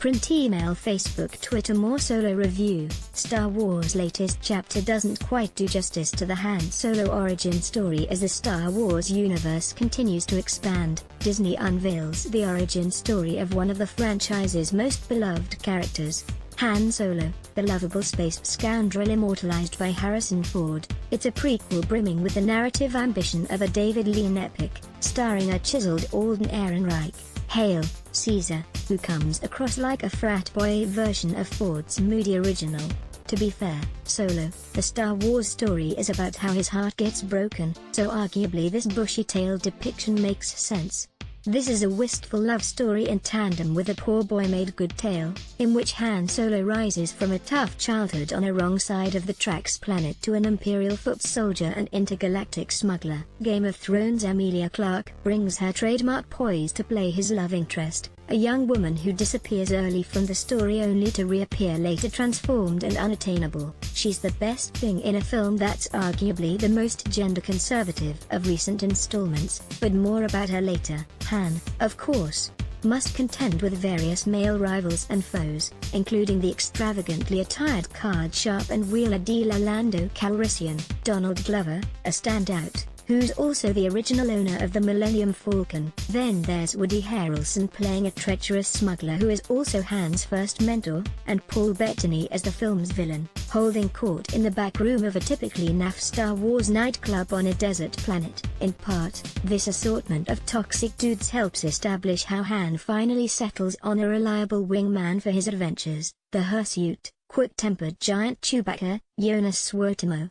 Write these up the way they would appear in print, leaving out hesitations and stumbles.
Print, email, Facebook, Twitter. More Solo review. Star Wars latest chapter doesn't quite do justice to the Han Solo origin story as the Star Wars universe continues to expand. Disney unveils the origin story of one of the franchise's most beloved characters, Han Solo, the lovable space scoundrel immortalized by Harrison Ford. It's a prequel brimming with the narrative ambition of a David Lean epic, starring a chiseled Alden Ehrenreich, Hail, Caesar, who comes across like a frat boy version of Ford's moody original. To be fair, Solo, the Star Wars story is about how his heart gets broken, so arguably this bushy-tailed depiction makes sense. This is a wistful love story in tandem with a poor boy made good tale, in which Han Solo rises from a tough childhood on a wrong side of the tracks planet to an Imperial foot soldier and intergalactic smuggler. Game of Thrones Emilia Clarke brings her trademark poise to play his love interest, a young woman who disappears early from the story only to reappear later transformed and unattainable. She's the best thing in a film that's arguably the most gender-conservative of recent installments, but more about her later. Han, of course, must contend with various male rivals and foes, including the extravagantly attired card sharp and wheeler dealer Lando Calrissian. Donald Glover, a standout, who's also the original owner of the Millennium Falcon. Then there's Woody Harrelson playing a treacherous smuggler who is also Han's first mentor, and Paul Bettany as the film's villain, holding court in the back room of a typically naff Star Wars nightclub on a desert planet. In part, this assortment of toxic dudes helps establish how Han finally settles on a reliable wingman for his adventures, the hirsute, quick-tempered giant Chewbacca, Jonas Suotamo.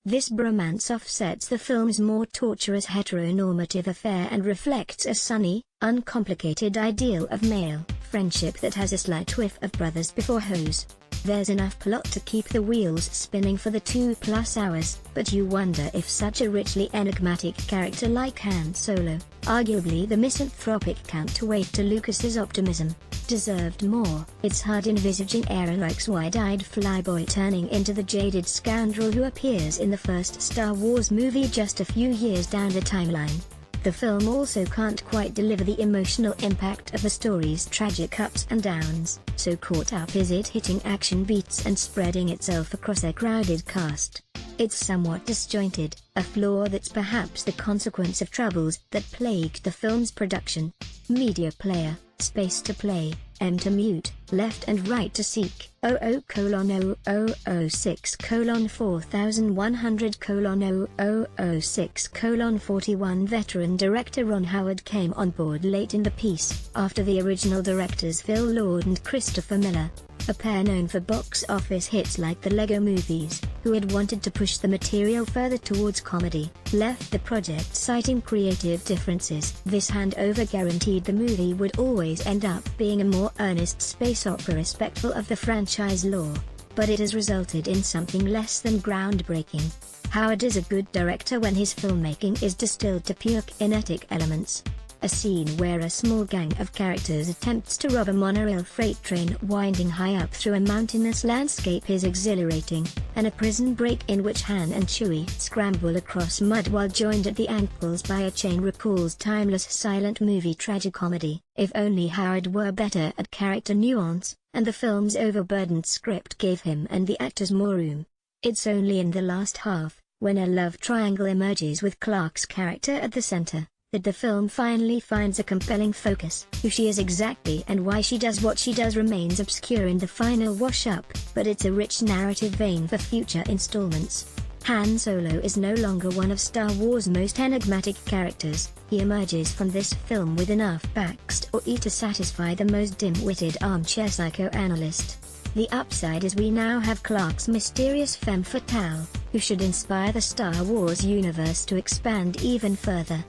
This bromance offsets the film's more torturous heteronormative affair and reflects a sunny, uncomplicated ideal of male friendship that has a slight whiff of brothers before hoes. There's enough plot to keep the wheels spinning for the 2+ hours, but you wonder if such a richly enigmatic character like Han Solo, arguably the misanthropic counterweight to Lucas's optimism, deserved more. It's hard envisaging Ehrenreich's wide-eyed flyboy turning into the jaded scoundrel who appears in the first Star Wars movie just a few years down the timeline. The film also can't quite deliver the emotional impact of the story's tragic ups and downs, so caught up is it hitting action beats and spreading itself across a crowded cast. It's somewhat disjointed, a flaw that's perhaps the consequence of troubles that plagued the film's production. Media player, space to play, M to mute, left and right to seek, 00:4100:0006:41. Veteran director Ron Howard came on board late in the piece, after the original directors Phil Lord and Christopher Miller, a pair known for box office hits like the Lego Movies, who had wanted to push the material further towards comedy, left the project citing creative differences. This handover guaranteed the movie would always end up being a more earnest space opera respectful of the franchise lore, but it has resulted in something less than groundbreaking. Howard is a good director when his filmmaking is distilled to pure kinetic elements. A scene where a small gang of characters attempts to rob a monorail freight train winding high up through a mountainous landscape is exhilarating, and a prison break in which Han and Chewie scramble across mud while joined at the ankles by a chain recalls timeless silent movie tragicomedy. If only Howard were better at character nuance, and the film's overburdened script gave him and the actors more room. It's only in the last half, when a love triangle emerges with Clarke's character at the center, that the film finally finds a compelling focus. Who she is exactly and why she does what she does remains obscure in the final wash-up, but it's a rich narrative vein for future installments. Han Solo is no longer one of Star Wars' most enigmatic characters. He emerges from this film with enough backstory to satisfy the most dim-witted armchair psychoanalyst. The upside is we now have Clarke's mysterious femme fatale, who should inspire the Star Wars universe to expand even further.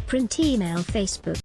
Print, email, Facebook.